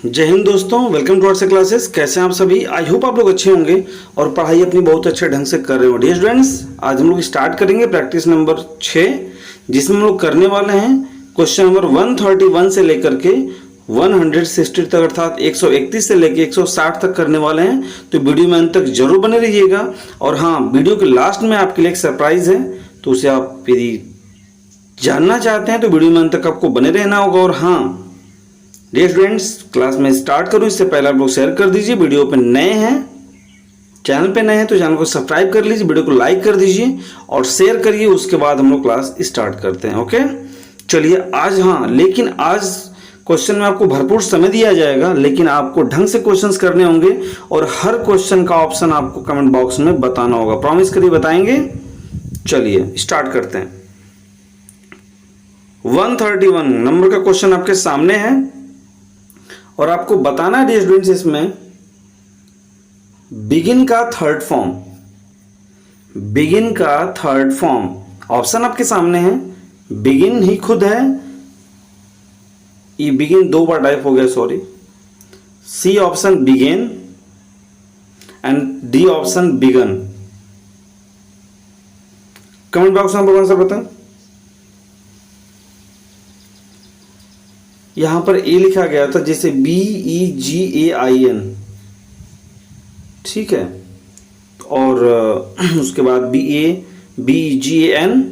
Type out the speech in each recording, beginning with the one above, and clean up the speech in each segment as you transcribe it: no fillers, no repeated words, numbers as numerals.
जय हिंद दोस्तों, welcome to our classes. कैसे हैं आप सभी? आई होप आप लोग अच्छे होंगे और पढ़ाई अपनी बहुत अच्छे ढंग से कर रहे हो। डियर स्टूडेंट्स, आज हम लोग स्टार्ट करेंगे प्रैक्टिस नंबर 6, जिसमें हम लोग करने वाले हैं क्वेश्चन नंबर 131 से लेकर के 160 तक, अर्थात 131 से लेकर 160 तक करने वाले हैं। तो वीडियो में अंत तक जरूर बने रहिएगा। और हाँ, वीडियो के लास्ट में आपके लिए एक सरप्राइज है, तो उसे आप यदि जानना चाहते हैं तो वीडियो में अंत तक आपको बने रहना होगा। और हाँ डियर स्टूडेंट्स, क्लास में स्टार्ट करूं इससे पहले आप लोग शेयर कर दीजिए। वीडियो पे नए हैं, चैनल पे नए हैं तो चैनल को सब्सक्राइब कर लीजिए, वीडियो को लाइक कर दीजिए और शेयर करिए। उसके बाद हम लोग क्लास स्टार्ट करते हैं। ओके, चलिए आज लेकिन आज क्वेश्चन में आपको भरपूर समय दिया जाएगा, लेकिन आपको ढंग से क्वेश्चंस करने होंगे और हर क्वेश्चन का ऑप्शन आपको कमेंट बॉक्स में बताना होगा। प्रॉमिस करिए बताएंगे। चलिए स्टार्ट करते हैं। 131 नंबर का क्वेश्चन आपके सामने है और आपको बताना है डियर स्टूडेंट्स, इसमें बिगिन का थर्ड फॉर्म, बिगिन का थर्ड फॉर्म ऑप्शन आपके सामने है। बिगिन ही खुद है, ये बिगिन दो बार टाइप हो गया, sorry. C option begin and D option began. Comment box में कौन सा बताएं। यहां पर ए लिखा गया था, जैसे BEGAIN, ठीक है, और उसके बाद BEGAN।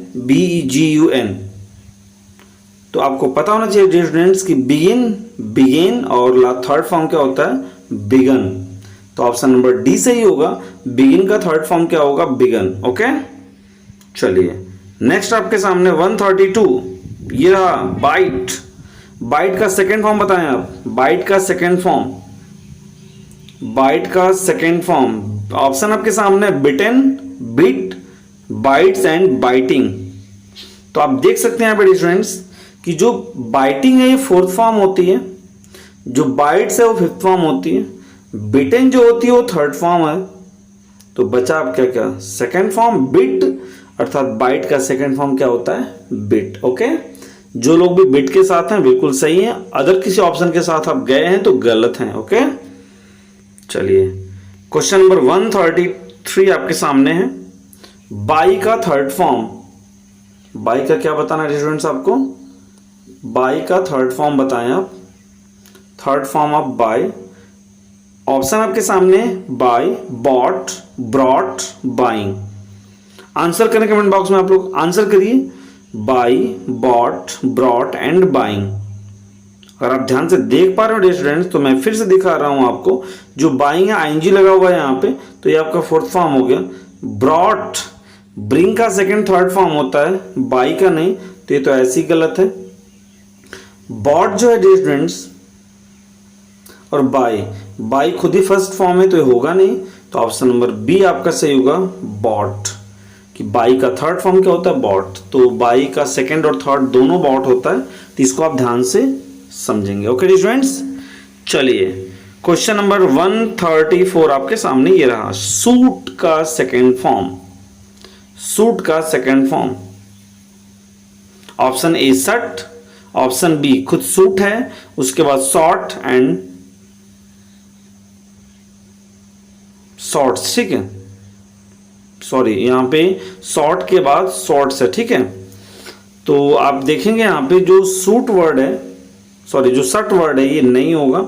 तो आपको पता होना चाहिए डियर स्टूडेंट्स कि बिगिन और थर्ड फॉर्म क्या होता है, बिगन। तो ऑप्शन नंबर डी सही होगा। बिगिन का थर्ड फॉर्म क्या होगा, बिगन। ओके, चलिए नेक्स्ट आपके सामने 132, ये रहा बाइट। बाइट का सेकेंड फॉर्म बताएं आप। बाइट का सेकेंड फॉर्म, बाइट का सेकेंड फॉर्म ऑप्शन आपके सामने बिटेन, बिट, बाइट्स एंड बाइटिंग। तो आप देख सकते हैं यहाँ पे स्टूडेंट्स कि जो बाइटिंग है ये फोर्थ फॉर्म होती है, जो बाइट्स है वो फिफ्थ फॉर्म होती है, बिटेन जो होती है वो थर्ड फॉर्म है। तो बचा आप क्या क्या, सेकेंड फॉर्म बिट, अर्थात बाइट का सेकेंड फॉर्म क्या होता है, बिट। ओके, जो लोग भी बिट के साथ हैं बिल्कुल सही हैं, अदर किसी ऑप्शन के साथ आप गए हैं तो गलत हैं। ओके, चलिए क्वेश्चन नंबर 133 आपके सामने है। बाई का थर्ड फॉर्म, बाई का क्या बताना है स्टूडेंट्स आपको, बाई का थर्ड फॉर्म बताएं आप। Third form of buy, option आपके सामने buy, bought, brought, buying. Answer करें कमेंट बॉक्स में, आप लोग आंसर करिए। Buy, bought, brought and buying. अगर आप ध्यान से देख पा रहे हो डियर स्टूडेंट्स, तो मैं फिर से दिखा रहा हूं आपको। जो बाइंग है आईएनजी लगा हुआ है यहाँ पे, तो ये आपका फोर्थ फॉर्म हो गया। ब्रॉट ब्रिंग का सेकंड थर्ड फॉर्म होता है, बाई का नहीं, तो ये तो ऐसी गलत है। बॉट जो है डियर स्टूडेंट्स और बाई खुद ही फर्स्ट फॉर्म है, तो ये होगा नहीं। तो ऑप्शन नंबर बी आपका सही होगा, बॉट। कि बाई का थर्ड फॉर्म क्या होता है, बॉट। तो बाई का सेकंड और थर्ड दोनों बॉट होता है, तो इसको आप ध्यान से समझेंगे। ओके स्टूडेंट्स, चलिए क्वेश्चन नंबर 134 आपके सामने ये रहा। सूट का सेकंड फॉर्म, सूट का second form option A shirt, option B खुद सूट है, उसके बाद शॉर्ट एंड शॉर्ट्स, ठीक है, सॉरी यहां पे शॉर्ट के बाद शॉर्ट्स है, ठीक है। तो आप देखेंगे यहां पे जो सूट वर्ड है, सॉरी जो शर्ट वर्ड है ये नहीं होगा।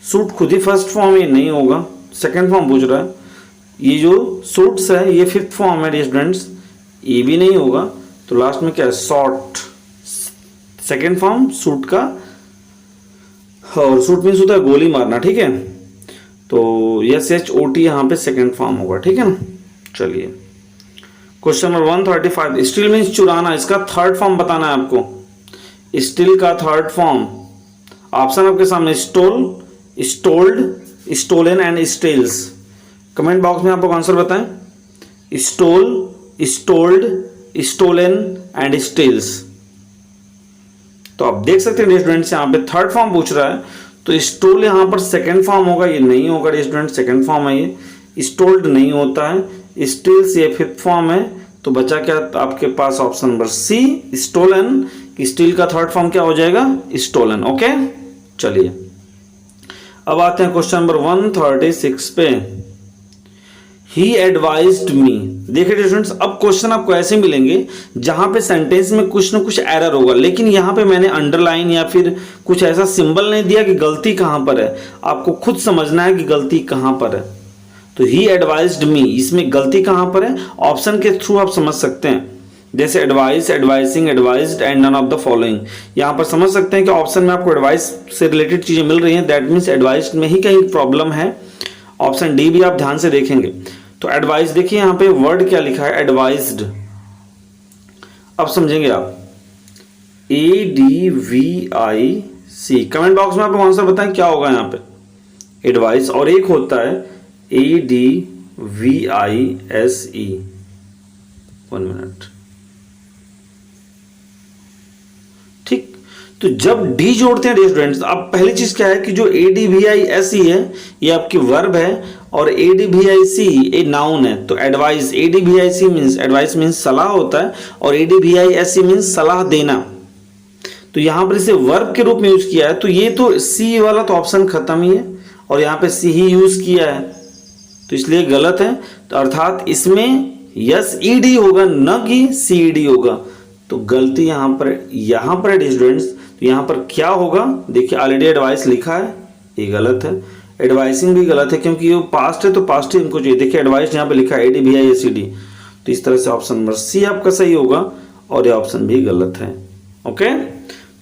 सूट खुद ही फर्स्ट फॉर्म, ये नहीं होगा, सेकंड फॉर्म पूछ रहा है। ये जो सूट्स है ये फिफ्थ फॉर्म है स्टूडेंट्स, ये भी नहीं होगा। तो लास्ट में क्या है, शॉर्ट, सेकंड फॉर्म सूट का, और सूट मीन्स होता है गोली मारना, ठीक है। तो SHOT यहाँ पे सेकंड फॉर्म होगा, ठीक है ना। चलिए क्वेश्चन नंबर 135, स्टील मीन्स चुराना, इसका थर्ड फॉर्म बताना है आपको। स्टील का थर्ड फॉर्म ऑप्शन आपके सामने stole, stoled, stolen and steals. Comment box में आपको आंसर बताएं। Stole, stoled, stolen and steals. तो आप देख सकते हैं स्टूडेंट्स यहाँ पे थर्ड फॉर्म पूछ रहा है, तो स्टोल यहाँ पर सेकंड फॉर्म होगा, ये नहीं होगा स्टूडेंट, सेकंड फॉर्म है ये। स्टोल्ड नहीं होता है, स्टील्स ये फिफ्थ फॉर्म है। तो बचा क्या आपके पास, option number C, stolen. Steal का थर्ड फॉर्म क्या हो जाएगा, स्टोलन। ओके, चलिए अब आते हैं क्वेश्चन नंबर 136 पे। ही एडवाइज्ड मी। देखिए स्टूडेंट्स, अब क्वेश्चन आपको ऐसे मिलेंगे जहां पे सेंटेंस में कुछ ना कुछ एरर होगा, लेकिन यहां पे मैंने अंडरलाइन या फिर कुछ ऐसा सिंबल नहीं दिया कि गलती कहां पर है। आपको खुद समझना है कि गलती कहां पर है। तो ही एडवाइज्ड मी, इसमें गलती कहां पर है, ऑप्शन के थ्रू आप समझ सकते हैं। जैसे advice, advising, advised and none of the following, यहां पर समझ सकते हैं कि ऑप्शन में आपको एडवाइस से रिलेटेड चीजें मिल रही हैं, दैट मीन्स एडवाइज्ड में ही कहीं प्रॉब्लम है। ऑप्शन डी भी आप ध्यान से देखेंगे। तो एडवाइस, देखिए यहां पे वर्ड क्या लिखा है, एडवाइज्ड। अब समझेंगे आप, ADVIC। कमेंट बॉक्स में आप आंसर बताएं क्या होगा यहां पे, एडवाइस, और एक होता है ADVISE। 1 मिनट, ठीक। तो जब डी जोड़ते हैं स्टूडेंट्स, अब पहली चीज क्या है कि जो ADVISE है ये आपकी वर्ब है, और ADVIC ए नाउन है। तो advice, ADVIC means advice means सलाह होता है, और ADVISE मींस सलाह देना। तो यहां पर इसे वर्ब के रूप में यूज किया है, तो ये तो सी वाला तो ऑप्शन खत्म ही है, और यहां पे सी ही यूज किया है, तो इसलिए गलत है। तो अर्थात इसमें SED होगा, न कि CED होगा। तो गलती यहां पर है स्टूडेंट्स। तो यहां पर क्या होगा, देखिए ऑलरेडी एडवाइस लिखा है, ये गलत है। एडवाइसिंग भी गलत है, क्योंकि ये पास्ट है तो पास्ट ही इनको चाहिए। देखिए एडवाइस यहाँ पे लिखा है ADVISED, तो इस तरह से ऑप्शन नंबर सी आपका सही होगा, और ये ऑप्शन भी गलत है। ओके,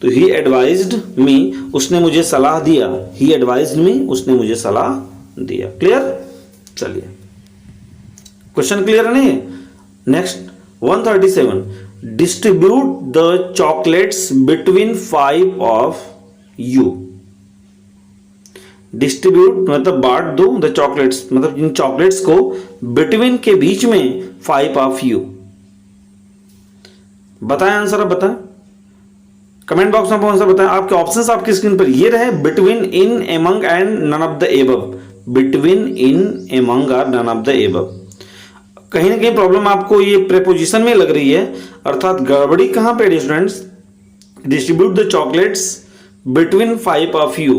तो ही एडवाइज्ड मी, उसने मुझे सलाह दिया। ही एडवाइज्ड मी, उसने मुझे सलाह दिया। क्लियर? चलिए, क्वेश्चन क्लियर है नहीं? Next 137, distribute the chocolates between 5 of you. Distribute मतलब बांट दो, द चॉकलेट्स मतलब इन चॉकलेट्स को, बिटवीन के बीच में, 5 ऑफ यू। बताएं आंसर, अब बताएं कमेंट बॉक्स में आंसर बताएं। आपके ऑप्शंस आपकी स्क्रीन पर ये रहे, between, in, among and none of the above. Between, in, among और नन ऑफ द एबव। कहीं ना कहीं प्रॉब्लम आपको ये प्रेपोजिशन में लग रही है, अर्थात गड़बड़ी कहां पे students, distribute the chocolates between 5 of you.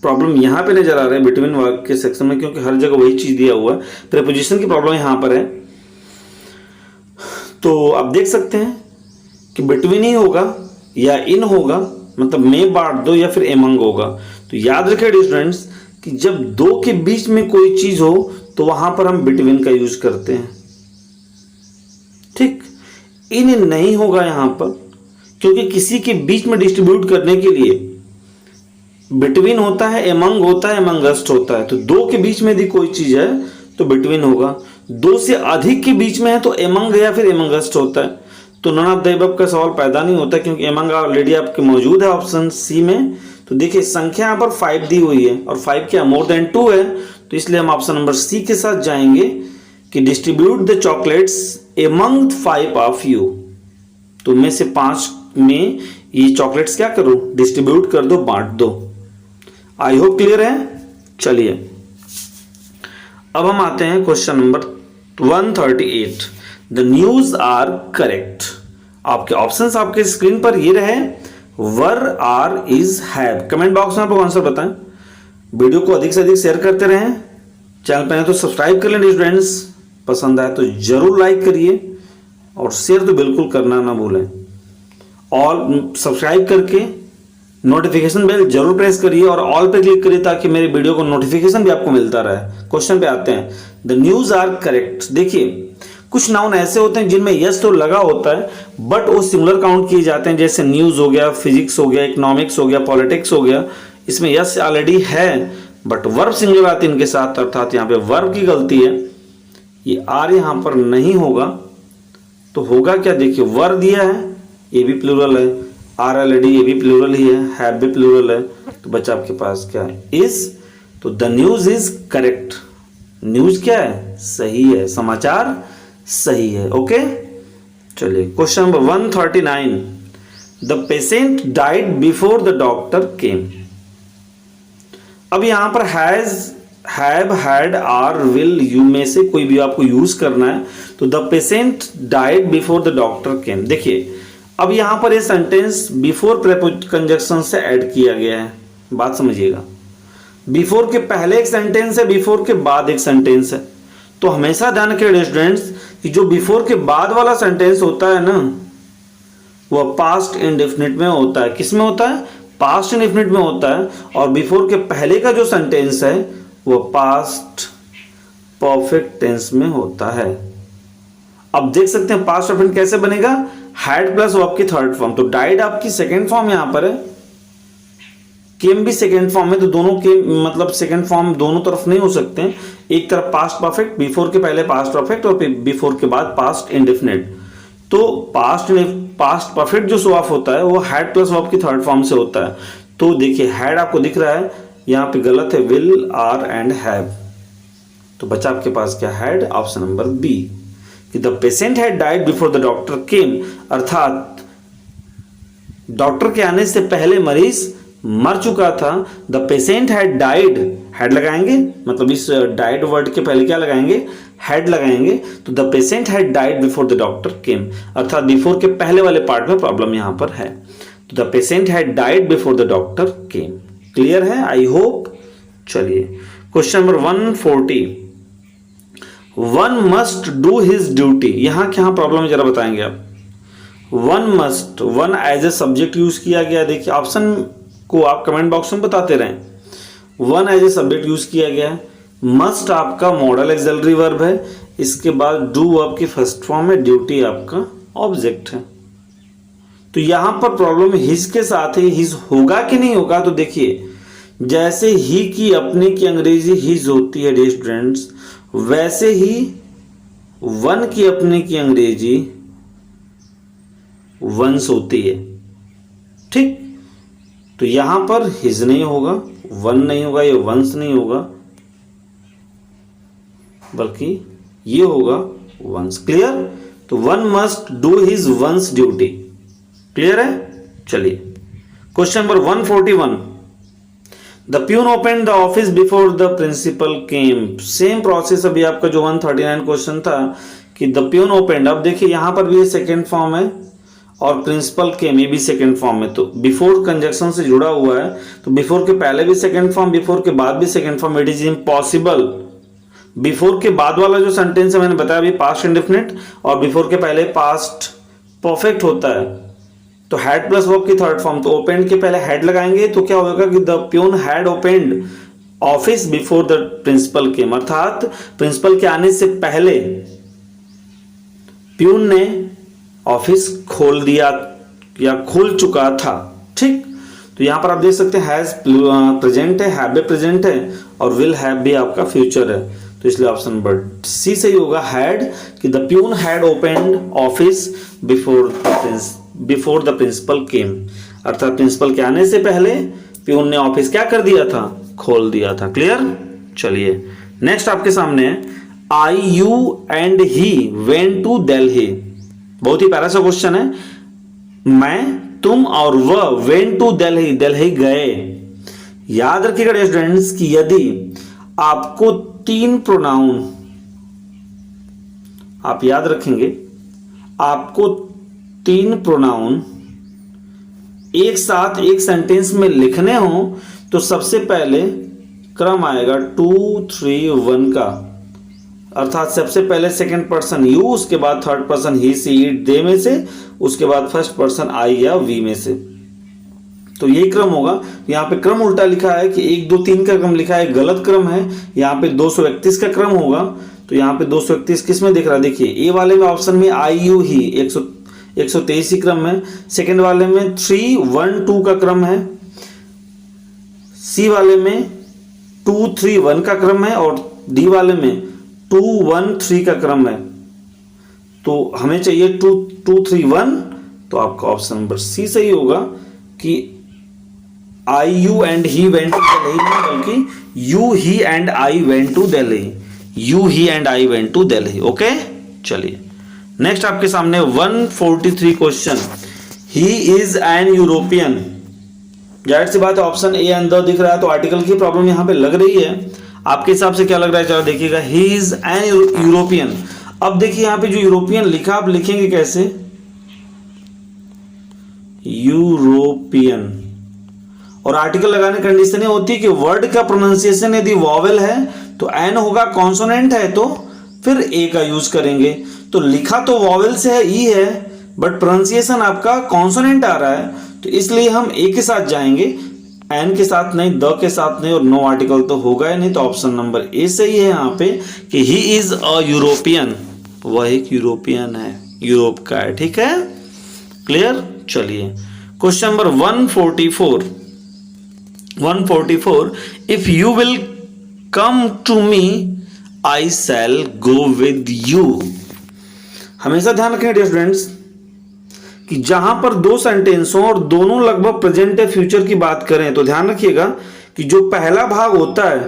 Problem यहां पे नजर आ रहा है बिटवीन वर्ग के सेक्शन में, क्योंकि हर जगह वही चीज दिया हुआ है। प्रेपोजिशन की प्रॉब्लम यहां पर है। तो आप देख सकते हैं कि बिटवीन ही होगा या इन होगा, मतलब में बांट दो, या फिर एमंग होगा। तो याद रखें स्टूडेंट्स कि जब दो के बीच में कोई चीज हो तो वहां पर हम बिटवीन का यूज करते हैं, ठीक। इन नहीं होगा यहां पर, क्योंकि किसी के बीच में डिस्ट्रीब्यूट करने के लिए बिटवीन होता है, एमंग होता है, एमंगस्ट होता है। तो दो के बीच में यदि कोई चीज है तो बिटवीन होगा, दो से अधिक के बीच में है तो एमंग या फिर एमंगस्ट होता है। तो नन ऑफ द अबव का सवाल पैदा नहीं होता, क्योंकि एमंग ऑलरेडी आपके मौजूद है ऑप्शन सी में। तो देखिए संख्या यहाँ पर 5 दी हुई है, और 5 क्या मोर देन 2 है, तो इसलिए हम ऑप्शन नंबर सी के साथ जाएंगे कि distribute the chocolates among 5 of you. तो में से 5 में ये चॉकलेट्स क्या करो, डिस्ट्रीब्यूट कर दो, बांट दो। आई होप क्लियर है। चलिए अब हम आते हैं question number 138, the news are correct. आपके ऑप्शंस आपके स्क्रीन पर ये रहे, were, are, is, have. Comment box में आपको आंसर बताएं। वीडियो को अधिक से अधिक शेयर करते रहें। चैनल पर तो सब्सक्राइब कर लें स्टूडेंट्स, पसंद आए तो जरूर लाइक करिए, और शेयर तो बिल्कुल करना ना भूलें। ऑल सब्सक्राइब करके नोटिफिकेशन बेल जरूर प्रेस करिए, और ऑल पे क्लिक करिए ताकि मेरे वीडियो को नोटिफिकेशन भी आपको मिलता रहे। क्वेश्चन पे आते हैं, द न्यूज आर करेक्ट। देखिए कुछ नाउन ऐसे होते हैं जिनमें यस तो लगा होता है, बट वो सिमिलर काउंट किए जाते हैं। जैसे न्यूज हो गया, फिजिक्स हो गया, इकोनॉमिक्स हो गया, पॉलिटिक्स हो गया, इसमें यस ऑलरेडी है, बट वर्ब सिंगुलर आती है इनके साथ, अर्थात यहाँ पे वर्ब की गलती है। ये आर यहाँ पर नहीं होगा, तो होगा क्या, देखिए वर्ब दिया है, ये भी प्लूरल है, आर ऑलरेडी ये भी प्लूरल ही है, हैव भी प्लूरल है, तो बच्चा आपके पास क्या है, इज। तो the news is correct. News क्या है, सही है, समाचार सही है। ओके, चलिए question number 139, the patient died before the doctor came. अब यहां पर has, have, had, are, will, यू में से कोई भी आपको यूज करना है। तो the patient died before the doctor came. देखिए अब यहां पर ये सेंटेंस बिफोर प्रेपोजिशन से ऐड किया गया है, बात समझिएगा। बिफोर के पहले एक सेंटेंस है, बिफोर के बाद एक सेंटेंस है। तो हमेशा ध्यान रखें स्टूडेंट्स कि जो बिफोर के बाद वाला सेंटेंस होता है ना, वह पास्ट इंडेफिनिट में होता है। किस में होता है? पास्ट इंडेफिनिट में होता है। और बिफोर के पहले का जो सेंटेंस है वह पास्ट परफेक्ट टेंस में होता है। अब देख सकते हैं पास्ट परफेक्ट कैसे बनेगा, हैड प्लस वर्ब की थर्ड फॉर्म। तो डाइड आपकी सेकेंड फॉर्म यहां पर है, केम भी सेकेंड फॉर्म है। तो दोनों के मतलब सेकेंड फॉर्म दोनों तरफ नहीं हो सकते हैं। एक तरफ पास्ट परफेक्ट, बिफोर के पहले पास्ट परफेक्ट और बिफोर के बाद पास्ट इंडेफिनिट। तो पास्ट परफेक्ट जो शो ऑफ होता है वो हैड प्लस वर्ब की थर्ड फॉर्म से होता है। तो देखिए हैड आपको दिख रहा है, यहाँ पे गलत है, विल, आर एंड हैव। तो बचा आपके पास क्या? हैड, ऑप्शन नंबर बी कि the patient had died before the doctor केम, अर्थात डॉक्टर के आने से पहले मरीज मर चुका था। The patient had died, had लगाएंगे मतलब इस डाइड वर्ड के पहले क्या लगाएंगे? हैड लगाएंगे। तो the patient had died before the doctor केम, अर्थात बिफोर के पहले वाले पार्ट में प्रॉब्लम यहां पर है। तो the patient had died before the doctor came. Clear है? I hope. चलिए question number 140, one must do his duty. यहां क्या प्रॉब्लम है जरा बताएंगे आप? One must, one as a subject use किया गया। देखिए ऑप्शन को आप कमेंट बॉक्स में बताते रहें। One as a subject use किया गया है, मस्ट आपका मॉडल एक्सिलरी वर्ब है, इसके बाद डू वर्ब की फर्स्ट फॉर्म है, ड्यूटी आपका ऑब्जेक्ट है। तो यहां पर प्रॉब्लम हिज के साथ है, हिज होगा कि नहीं होगा? तो देखिए जैसे ही की अपने की अंग्रेजी हिज होती है डियर स्टूडेंट्स, वैसे ही वन की अपने की अंग्रेजी वंस होती है। ठीक, तो यहां पर हिज नहीं होगा, वन नहीं होगा, ये वंस नहीं होगा, बल्कि ये होगा वंस। क्लियर? तो one must do his one's duty. Clear है? चलिए question number 141, the peon open the office before the principal came. Same process अभी आपका जो 139 क्वेश्चन था कि द प्यून ओपन। अब देखिए यहां पर भी सेकेंड फॉर्म है और प्रिंसिपल केम, ये भी सेकेंड फॉर्म में। तो बिफोर कंजक्शन से जुड़ा हुआ है, तो बिफोर के पहले भी सेकेंड फॉर्म, बिफोर के बाद भी second form. It is impossible. Before के बाद वाला जो सेंटेंस है मैंने बताया अभी पास्ट इंडेफिनिट, और बिफोर के पहले पास्ट परफेक्ट होता है। तो हैड प्लस वर्ब की थर्ड फॉर्म। तो ओपेंड के पहले हैड लगाएंगे तो क्या होगा कि the peon had opened office before the principal came, अर्थात प्रिंसिपल के आने से पहले प्यून ने ऑफिस खोल दिया या खोल चुका था। ठीक, तो यहां पर आप देख सकते हैं हैज प्रेजेंट है, हैव प्रेजेंट है, और विल हैव भी आपका फ्यूचर है। तो इसलिए ऑप्शन नंबर सी सही होगा, हैड, कि the peon had opened office before the principal came, अर्थात प्रिंसिपल के आने से पहले प्यून ने ऑफिस क्या कर दिया था? खोल दिया था। क्लियर? चलिए नेक्स्ट आपके सामने है, I you and he went to Delhi. बहुत ही प्यारा सा क्वेश्चन है। मैं, तुम और वह वेंट टू दिल्ली, दिल्ली गए। याद रखिएगा स्टूडेंट्स कि यदि आपको तीन प्रोनाउन आप याद रखेंगे, आपको तीन प्रोनाउन एक साथ एक सेंटेंस में लिखने हो तो सबसे पहले क्रम आएगा 2, 3, 1 का, अर्थात सबसे पहले सेकंड पर्सन यू, उसके बाद third person he, she, it, they में से, उसके बाद फर्स्ट पर्सन आई या वी में से। तो यही क्रम होगा। यहाँ पे क्रम उल्टा लिखा है कि 1, 2, 3 का क्रम लिखा है, गलत क्रम है। यहाँ पे 231 का क्रम होगा। तो यहाँ पे 231 किस में दिख रहा है? देखिए ए वाले में ऑप्शन में आई यू ही 123 क्रम है, सेकंड वाले में 3, 1, 2 का क्रम है, सी वाले में 2, 3, 1 का क्रम है, और डी वाले में 2, 1, 3 का क्रम है। तो हमें चाहिए 2, 2, 3, 1। तो आपका ऑप्शन नंबर सी सही होगा कि I you and he went to Delhi, बल्कि you he and I went to Delhi, you he and I went to Delhi. Okay, चलिए नेक्स्ट आपके सामने 143 question, he is an European. जाहिर सी बात है ऑप्शन ए एंड द दिख रहा है, तो आर्टिकल की प्रॉब्लम यहां पे लग रही है। आपके हिसाब से क्या लग रहा है? चलो देखिएगा, ही इज एन यूरोपियन। अब देखिए यहां पे जो यूरोपियन लिखा, आप लिखेंगे कैसे? यूरोपियन। और आर्टिकल लगाने की कंडीशन ये होती है कि वर्ड का प्रोनाउंसिएशन यदि वॉवेल है तो एन होगा, कॉन्सोनेंट है तो फिर ए का यूज करेंगे। तो लिखा तो वॉवेल से है, ई है, बट प्रोनाउंसिएशन आपका कॉन्सोनेंट आ रहा है, तो इसलिए हम ए के साथ जाएंगे, एन के साथ नहीं, द के साथ नहीं, और नो आर्टिकल तो होगा ही नहीं। तो ऑप्शन नंबर ए सही है यहाँ पे कि ही इज अ यूरोपियन, वह एक यूरोपियन है, यूरोप का है। ठीक है, क्लियर। चलिए question number 144 if you will come to me I shall go with you. हमेशा ध्यान रखें डियर स्टूडेंट्स कि जहां पर दो सेंटेंस हो और दोनों लगभग प्रेजेंट या फ्यूचर की बात करें तो ध्यान रखिएगा कि जो पहला भाग होता है,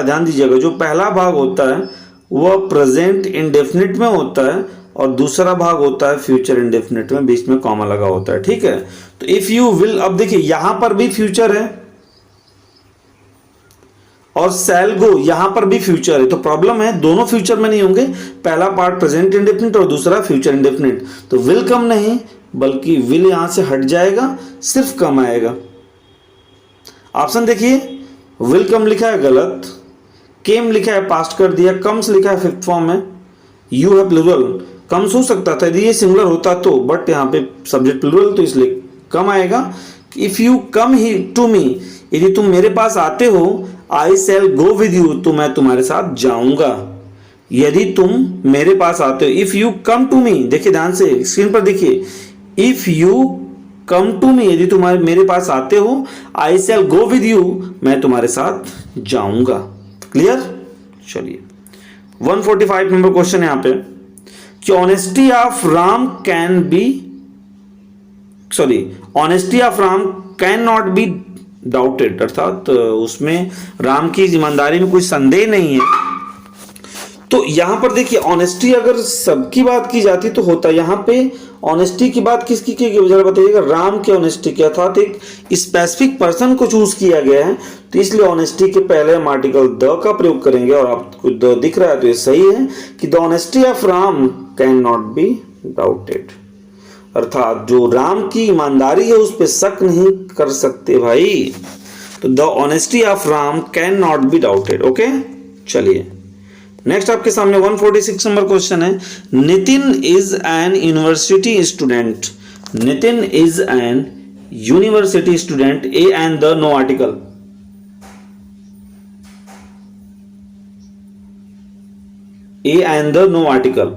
ध्यान दीजिएगा, जो पहला भाग होता है वह प्रेजेंट इंडेफिनिट में होता है और दूसरा भाग होता है फ्यूचर इंडेफिनिट में, बीच में कॉमा लगा होता है। ठीक है, तो इफ यू विल, अब देखिए यहां पर भी फ्यूचर है और शैल गो यहां पर भी फ्यूचर है, तो प्रॉब्लम है दोनों फ्यूचर में नहीं होंगे, पहला पार्ट प्रेजेंट इंडेफिनिट और दूसरा फ्यूचर इंडेफिनिट। तो विल कम नहीं बल्कि विल यहां से हट जाएगा, सिर्फ कम आएगा। ऑप्शन देखिए, विल कम लिखा है गलत, केम लिखा है पास्ट कर दिया, कम्स लिखा है फिफ्थ फॉर्म में, यू है प्लूरल, कम्स हो सकता था यदि ये सिंगुलर होता तो, बट यहाँ पे सब्जेक्ट प्लूरल तो इसलिए कम आएगा। इफ यू कम ही टू मी, यदि तुम मेरे पास आते हो, आई शैल गो विद यू, तो मैं तुम्हारे साथ जाऊंगा। यदि तुम मेरे पास आते हो, if you come to me, देखिए ध्यान से स्क्रीन पर देखिए, if you come to me, यदि तुम मेरे पास आते हो, आई शैल गो विद यू, मैं तुम्हारे साथ जाऊंगा। क्लियर। चलिए 145 नंबर क्वेश्चन यहाँ पे कि honesty of Ram can not be doubted, अर्थात उसमें राम की ईमानदारी में कोई संदेह नहीं है। तो यहां पर देखिए ऑनेस्टी अगर सबकी बात की जाती तो होता, यहां पे ऑनेस्टी की बात किसकी की गई जरा बताइएगा, राम की ऑनेस्टी की, अर्थात एक स्पेसिफिक पर्सन को चूज किया गया है, तो इसलिए ऑनेस्टी के पहले हम आर्टिकल द का प्रयोग करेंगे, और आपको द दिख रहा है तो ये सही है कि the honesty of Ram can not be doubted, अर्थात जो राम की ईमानदारी है उस पर शक नहीं कर सकते भाई। तो the honesty of Ram can not be doubted. Okay, चलिए नेक्स्ट आपके सामने 146 नंबर क्वेश्चन है, Nitin is an university student, Nitin is an university student, a and the no article, a and the no article.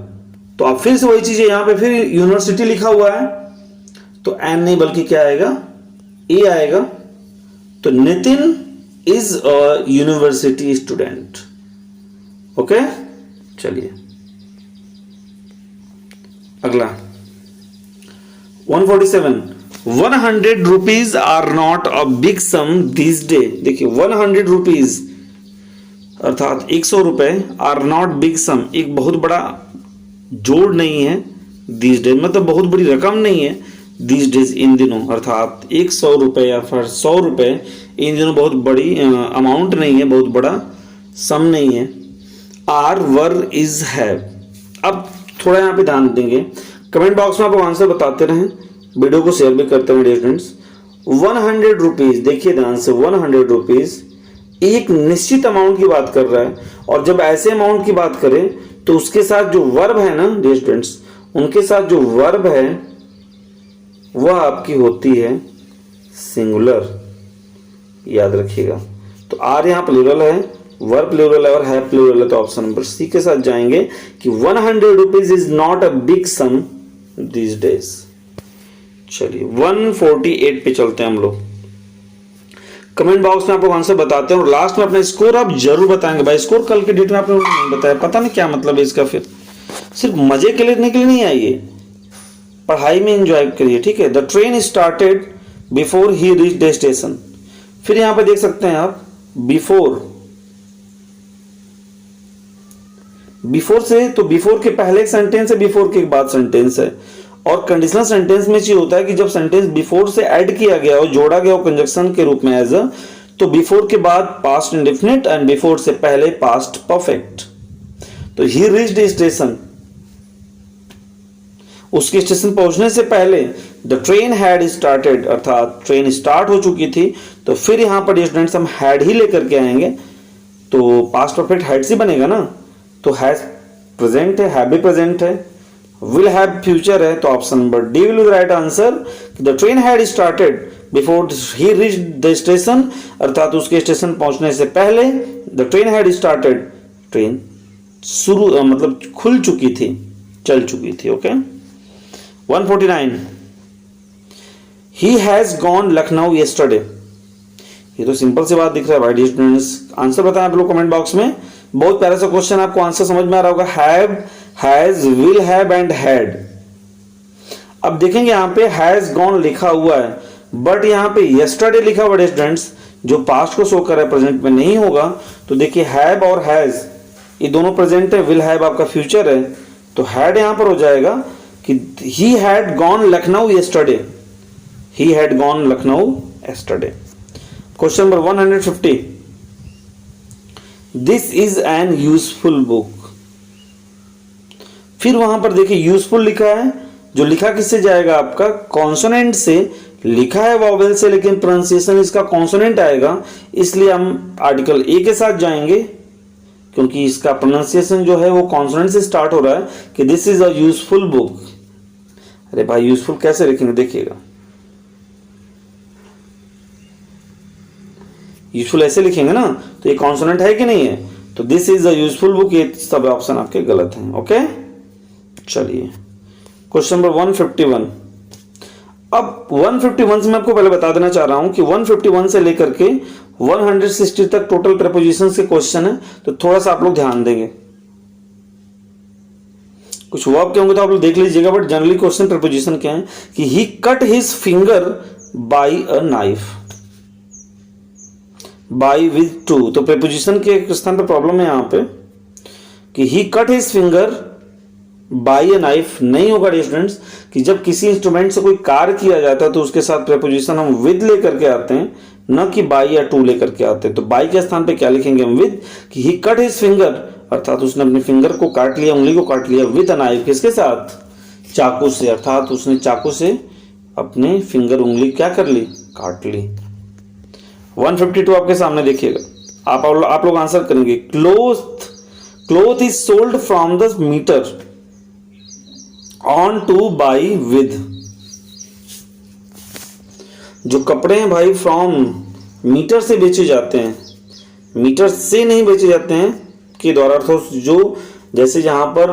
तो अब फिर से वही चीज है, यहां पे फिर यूनिवर्सिटी लिखा हुआ है तो एन नहीं बल्कि क्या आएगा, ए आएगा। तो Nitin is a university student. Okay, चलिए अगला 147, 100 rupees are not a big sum this day. देखिए 100 रुपीज अर्थात 100 रुपए, आर नॉट बिग सम एक बहुत बड़ा जोड़ नहीं है, दिस डे मतलब बहुत बड़ी रकम नहीं है, दिस डेज इन दिनों, अर्थात 100 रुपए या फिर 100 रुपए इन दिनों बहुत बड़ी अमाउंट नहीं है, बहुत बड़ा सम नहीं है। आर वर इज हैव, अब थोड़ा यहाँ पे ध्यान देंगे, कमेंट बॉक्स में आप आंसर बताते रहें, वीडियो को शेयर भी करते रहें स्टूडेंट्स। 100 रुपीज, देखिए ध्यान से 100 रुपीज एक निश्चित अमाउंट की बात कर रहा है, और जब ऐसे अमाउंट की बात करें तो उसके साथ जो वर्ब है ना डियर स्टूडेंट्स, उनके साथ जो वर्ब है वह आपकी होती है सिंगुलर, याद रखिएगा। तो आर यहाँ प्लूरल है, वर्ब प्लूरल है और है प्लूरल है, तो ऑप्शन नंबर सी के साथ जाएंगे कि 100 rupees is not a big sum this days. चलिए 148 पे चलते हैं हम लोग, कमेंट बॉक्स में आपको आंसर बताते हैं और लास्ट में अपना स्कोर आप जरूर बताएंगे भाई। स्कोर कल के डेट में आपने नहीं बताया, पता नहीं क्या मतलब है इसका, फिर सिर्फ मजे के लिए नहीं आइए, पढ़ाई में एंजॉय करिए। ठीक है, the train started before he reach the station, फिर यहां पे देख सकते हैं आप बिफोर से, तो बिफोर के पहले एक सेंटेंस है, बिफोर के बाद सेंटेंस है, और कंडीशनल सेंटेंस में चीज होता है कि जब सेंटेंस बिफोर से ऐड किया गया हो, जोड़ा गया हो कंजक्शन के रूप में एज अ, तो बिफोर के बाद पास्ट इंडेफिनिट एंड बिफोर से पहले पास्ट परफेक्ट। तो ही रीच्ड स्टेशन, उसके स्टेशन पहुंचने से पहले द ट्रेन हैड स्टार्टेड, अर्थात ट्रेन स्टार्ट हो चुकी थी, तो फिर यहां पर स्टूडेंट्स हम हैड ही लेकर के आएंगे, तो पास्ट परफेक्ट हैड से बनेगा ना, तो हैज प्रेजेंट है, हैव भी प्रेजेंट है, विल हैव फ्यूचर है, तो option number D will be the right answer. The train had started before he reach the station, अर्थात उसके स्टेशन पहुंचने से पहले the train had started, train शुरू मतलब खुल चुकी थी, चल चुकी थी। Okay 149 he has gone Lucknow yesterday. ये तो सिंपल सी बात दिख रहा है भाई स्टूडेंट्स, आंसर बताएं आप लोग कमेंट बॉक्स में। बहुत प्यारा सा क्वेश्चन, आपको आंसर समझ में आ रहा होगा। Have, has, will have and had. अब देखेंगे यहां पे हैज गॉन लिखा हुआ है, बट यहां पे येस्टरडे लिखा हुआ है स्टूडेंट्स, जो पास्ट को शो कर रहा है, प्रेजेंट में नहीं होगा। तो देखिए हैव और हैज ये दोनों प्रेजेंट है, विल हैव आपका फ्यूचर है, तो हैड यहां पर हो जाएगा कि he had gone Lucknow yesterday, he had gone Lucknow yesterday. Question number 150 this is an useful book. फिर वहां पर देखिए यूजफुल लिखा है, जो लिखा किससे जाएगा आपका कॉन्सोनेंट से, लिखा है वॉवेल से लेकिन प्रोनाउंसिएशन इसका कॉन्सोनेंट आएगा, इसलिए हम आर्टिकल ए के साथ जाएंगे, क्योंकि इसका प्रोनाउंसिएशन जो है वो कॉन्सोनेंट से स्टार्ट हो रहा है कि this is a useful book. अरे भाई यूजफुल कैसे लिखेंगे, देखिएगा यूजफुल ऐसे लिखेंगे ना, तो ये कॉन्सोनेंट है कि नहीं है, तो this is a useful book, ये सब ऑप्शन आपके गलत हैं। ओके चलिए क्वेश्चन नंबर 151। अब 151 से मैं आपको पहले बता देना चाह रहा हूं कि 151 से लेकर के 160 तक टोटल प्रीपोजिशंस के क्वेश्चन है, तो थोड़ा सा आप लोग ध्यान देंगे। कुछ वर्ब के होंगे तो आप लोग देख लीजिएगा, बट जनरली क्वेश्चन प्रीपोजिशन क्या है कि he cut his finger by a knife, by with to, तो प्रीपोजिशन के स्थान पर प्रॉब्लम है यहां पे कि he cut his finger by a knife नहीं होगा स्टूडेंट्स, कि जब किसी इंस्ट्रूमेंट से कोई कार्य किया जाता है तो उसके साथ प्रीपोजिशन हम विद लेकर के आते हैं, न कि बाय या टू लेकर के आते हैं। तो बाय के स्थान पे क्या लिखेंगे हम विद, कि ही कट हिज फिंगर, अर्थात उसने अपने फिंगर को काट लिया, उंगली को काट लिया, विद अ नाइफ किसके साथ, चाकू से, अर्थात उसने चाकू से अपने फिंगर उंगली क्या कर ली, काट ली। 152 आपके सामने देखिएगा, आप लोग आंसर करेंगे। Cloth is sold from the meter on to by with. जो कपड़े हैं भाई फ्रॉम मीटर से बेचे जाते हैं, मीटर से नहीं बेचे जाते हैं के द्वारा, अर्थात जो जैसे जहां पर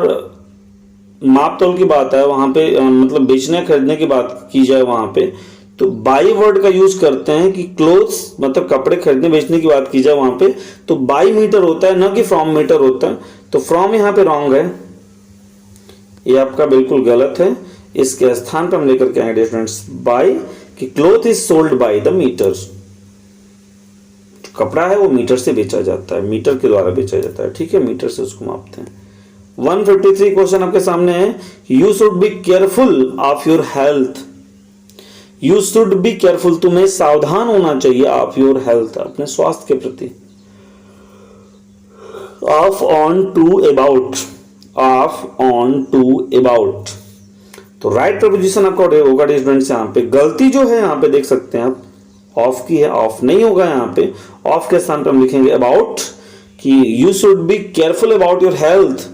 माप तोल की बात है वहां पे मतलब बेचने खरीदने की बात की जाए वहां पे, तो बाई वर्ड का यूज करते हैं कि क्लोथ्स मतलब कपड़े खरीदने बेचने की बात की जाए वहां पे, तो बाई मीटर होता है, न कि फ्रॉम मीटर होता है। तो फ्रॉम यहां पे रॉन्ग है, ये आपका बिल्कुल गलत है। इसके स्थान पर हम लेकर के आएंगे स्टूडेंट्स बाय, कि cloth is sold by the meter, कपड़ा है वो मीटर से बेचा जाता है, मीटर के द्वारा बेचा जाता है, ठीक है, मीटर से उसको मापते हैं। 153 क्वेश्चन आपके सामने है, you should be careful of your health. You should be careful, तुम्हें सावधान होना चाहिए, ऑफ योर हेल्थ, अपने स्वास्थ्य के प्रति। Of on to about, of on to about, तो राइट प्रीपोजिशन आपका होगा स्टूडेंट्स। यहाँ पे गलती जो है यहाँ पे देख सकते हैं आप, ऑफ की है, ऑफ नहीं होगा यहाँ पे, ऑफ के स्थान पर हम लिखेंगे अबाउट, कि you should be careful about your health,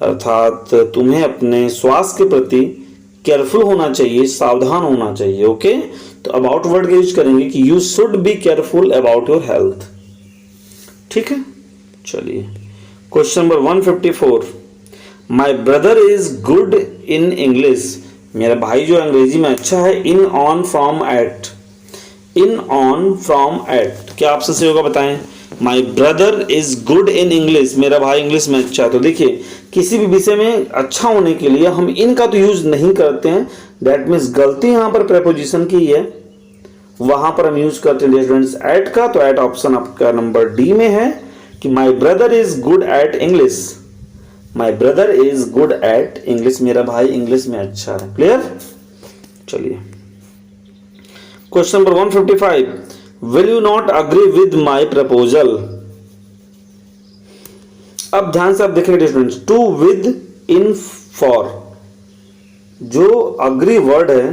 अर्थात तुम्हें अपने स्वास्थ्य के प्रति केयरफुल होना चाहिए, सावधान होना चाहिए। ओके, तो अबाउट वर्ड का यूज करेंगे कि you should be careful about your health, ठीक है। चलिए question number 154, my brother is good in English. मेरा भाई जो अंग्रेजी में अच्छा है। In on from at, in on from at क्या ऑप्शन से होगा बताएं। My brother is good in English, मेरा भाई इंग्लिश में अच्छा है। तो देखिए किसी भी विषय में अच्छा होने के लिए हम इन का तो यूज नहीं करते हैं, दैट मीन्स गलती यहां पर प्रेपोजिशन की है, वहां पर हम यूज करते हैं स्टूडेंट्स एट का। तो एट ऑप्शन आपका नंबर डी में है कि my brother is good at English, my brother is good at English, मेरा भाई इंग्लिश में अच्छा है। क्लियर। चलिए question number 155, will you not agree with my proposal. अब ध्यान से आप देखेंगे students, to with in for, जो अग्री वर्ड है,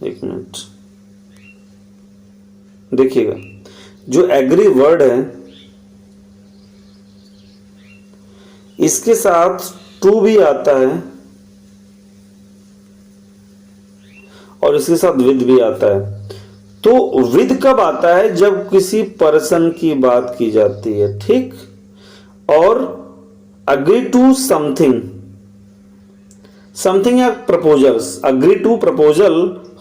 एक मिनट देखिएगा, जो एग्री वर्ड है इसके साथ टू भी आता है और इसके साथ विद भी आता है। तो विद कब आता है? जब किसी पर्सन की बात की जाती है, ठीक। और अग्री टू समथिंग, समथिंग या प्रपोजल्स, अग्री टू प्रपोजल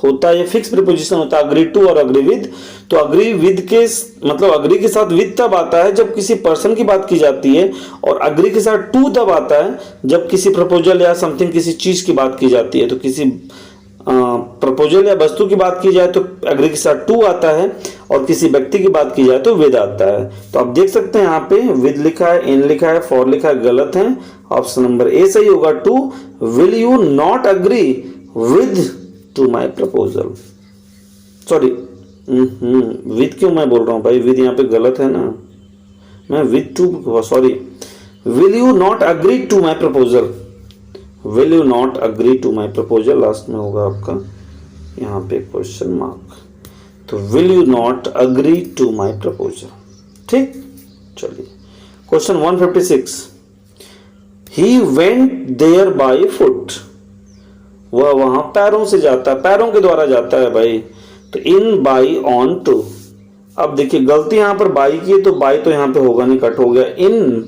होता है, ये फिक्स प्रीपोजिशन होता है अग्री टू और अग्री विद। तो अग्री विद के मतलब अग्री के साथ विद तब आता है जब किसी पर्सन की बात की जाती है, और अग्री के साथ टू तब आता है जब किसी प्रपोजल या समथिंग, किसी चीज की बात की जाती है। तो किसी प्रपोजल या वस्तु की बात की जाए तो अग्री के साथ टू आता है, और किसी व्यक्ति की बात की जाए तो विद आता है। तो आप देख सकते हैं यहाँ पे विद लिखा है, इन लिखा है, फॉर लिखा है, गलत है। ऑप्शन नंबर ए सही होगा, to. Will you not agree with to my proposal, sorry with क्यों मैं बोल रहा हूँ भाई, विद यहाँ पे गलत है ना, मैं with to, sorry. Will you not agree to my proposal, will you not agree to my proposal last में होगा आपका यहाँ पे क्वेश्चन मार्क। तो will you not agree to my proposal, ठीक। चलिए question 156, he went there by foot, वह वहां पैरों से जाता है, पैरों के द्वारा जाता है भाई। तो इन, बाई, ऑन, टू। अब देखिए गलती यहां पर बाई की है, तो बाई तो यहां पे होगा नहीं, कट हो गया। इन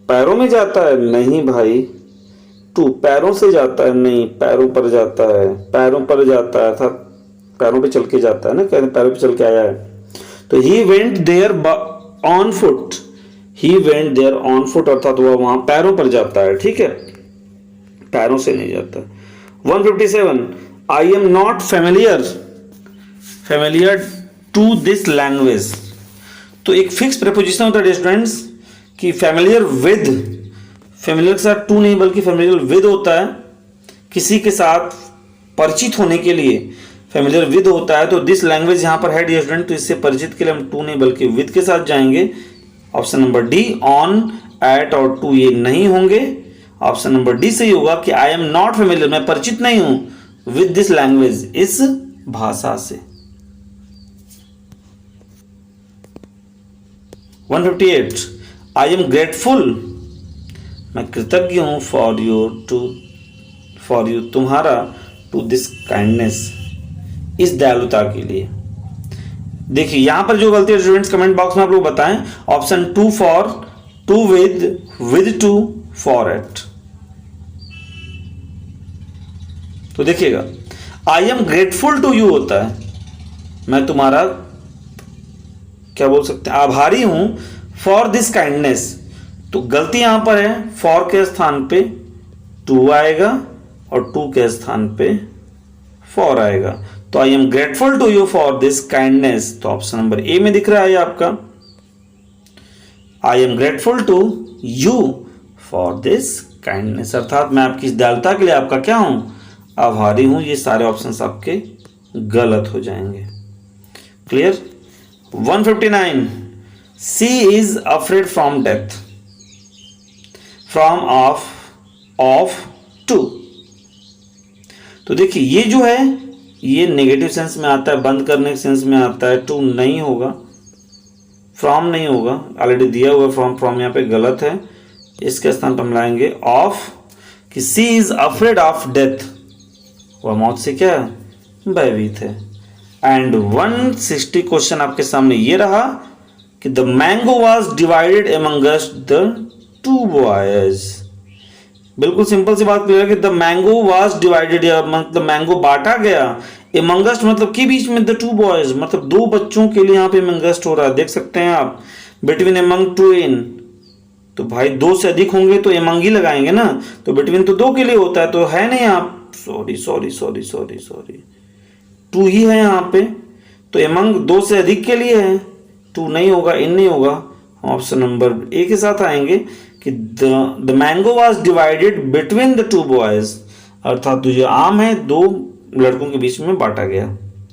पैरों में जाता है, नहीं भाई। टू पैरों से जाता है, नहीं, पैरों पर जाता है, पैरों पर जाता है, अर्थात पैरों पे चल के जाता है ना, कहते पैरों पे चल के आया है। तो he went there on foot, he went there on foot, अर्थात वह वहां पैरों पर जाता है, ठीक है, पैरों से नहीं जाता। 157, I am not familiar to this language. तो एक फिक्स प्रीपोजिशन होता है स्टूडेंट्स कि फेमिलियर विद, फेमिलियर के साथ टू नहीं बल्कि फेमिलियर विद होता है, किसी के साथ परिचित होने के लिए फेमिलियर विद होता है। तो दिस लैंग्वेज यहां पर है डियर स्टूडेंट, तो इससे परिचित के लिए हम टू नहीं बल्कि विद के साथ जाएंगे। Option number D, on, at और टू ये नहीं होंगे। ऑप्शन नंबर डी सही होगा कि आई एम नॉट फेमिलियर, मैं परिचित नहीं हूं विद दिस लैंग्वेज, इस भाषा से। 158, आई एम ग्रेटफुल, मैं कृतज्ञ हूं फॉर यू तुम्हारा, टू दिस काइंडनेस, इस दयालुता के लिए। देखिए यहां पर जो गलती है स्टूडेंट्स कमेंट बॉक्स में आप लोग बताएं। Option to for, to with to, for at. तो देखिएगा I am grateful to you होता है, मैं तुम्हारा क्या बोल सकते हैं, आभारी हूं फॉर दिस काइंडनेस। तो गलती यहां पर है, फॉर के स्थान पे टू आएगा और टू के स्थान पे फॉर आएगा। तो I am grateful to you for this kindness, तो ऑप्शन नंबर ए में दिख रहा है आपका, I am grateful to you for this kindness, अर्थात मैं आपकी इस दयालुता के लिए आपका क्या हूं, आभारी हूं। ये सारे ऑप्शंस आपके गलत हो जाएंगे। Clear. 159, she is afraid from death, from, of, to. तो देखिए ये जो है ये नेगेटिव सेंस में आता है, बंद करने के सेंस में आता है। टू नहीं होगा, फ्रॉम नहीं होगा, ऑलरेडी दिया हुआ फ्रॉम यहाँ पे गलत है। इसके स्थान पर हम लाएंगे ऑफ, कि सी इज अफ्रेड ऑफ डेथ, वह मौत से क्या भयभीत है। एंड 160 क्वेश्चन आपके सामने ये रहा कि the mango was divided amongst the two boys. बिल्कुल सिंपल सी बात क्लियर है कि द मैंगो वॉज डिवाइडेड, मतलब मैंगो बांटा गया, एमंगस्ट मतलब के बीच में, द टू बॉयज मतलब दो बच्चों के लिए यहाँ पे एमंगस्ट हो रहा है, देख सकते हैं आप। बिटवीन, एमंग, टू, इन, तो भाई दो से अधिक होंगे तो एमंग ही लगाएंगे ना, तो बिटवीन तो दो के लिए होता है, तो है नहीं आप, सॉरी टू ही है यहाँ पे, तो एमंग दो से अधिक के लिए है, टू नहीं होगा, इन नहीं होगा। ऑप्शन नंबर ए के साथ आएंगे कि the mango was divided between the two boys, अर्थात जो आम है दो लड़कों के बीच में बांटा गया।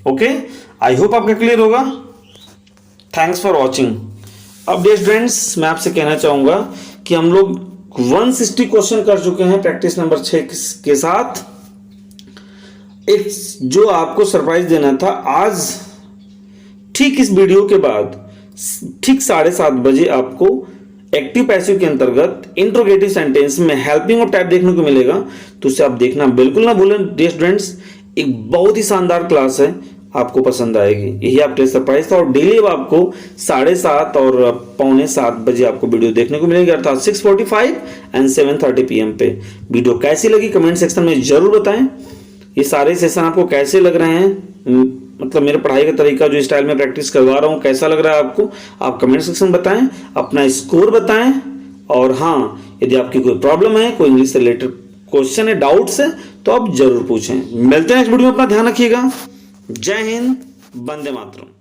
ओके, आई होप आपका क्लियर होगा। Thanks for watching. अब डियर स्टूडेंट्स मैं आपसे कहना चाहूंगा कि हम लोग 160 क्वेश्चन कर चुके हैं प्रैक्टिस नंबर 6 के साथ। एक जो आपको सरप्राइज देना था, आज ठीक इस वीडियो के बाद ठीक 7:30 बजे आपको एक्टिव पैसिव के अंतर्गत इंट्रोगेटिव सेंटेंस में हेल्पिंग ऑफ टाइप देखने को मिलेगा, तो उसे आप देखना बिल्कुल ना भूलें डियर स्टूडेंट्स। एक बहुत ही शानदार क्लास है, आपको पसंद आएगी, यही आपके लिए सरप्राइज था। और डेली अब आपको 7:30 और 6:45 बजे आपको वीडियो देखने को मिलेगी, अर्थात 6:45 एंड 7:30 PM पे। वीडियो कैसी लगी कमेंट सेक्शन में जरूर बताएं। ये सारे सेशन आपको कैसे लग रहे हैं, मतलब मेरे पढ़ाई का तरीका जो स्टाइल में प्रैक्टिस करवा रहा हूँ कैसा लग रहा है आपको, आप कमेंट सेक्शन बताएं, अपना स्कोर बताएं। और हाँ, यदि आपकी कोई प्रॉब्लम है, कोई इंग्लिश से रिलेटेड क्वेश्चन है, डाउट्स है, तो आप जरूर पूछें। मिलते हैं नेक्स्ट वीडियो में, अपना ध्यान रखिएगा। जय हिंद, वंदे मातरम।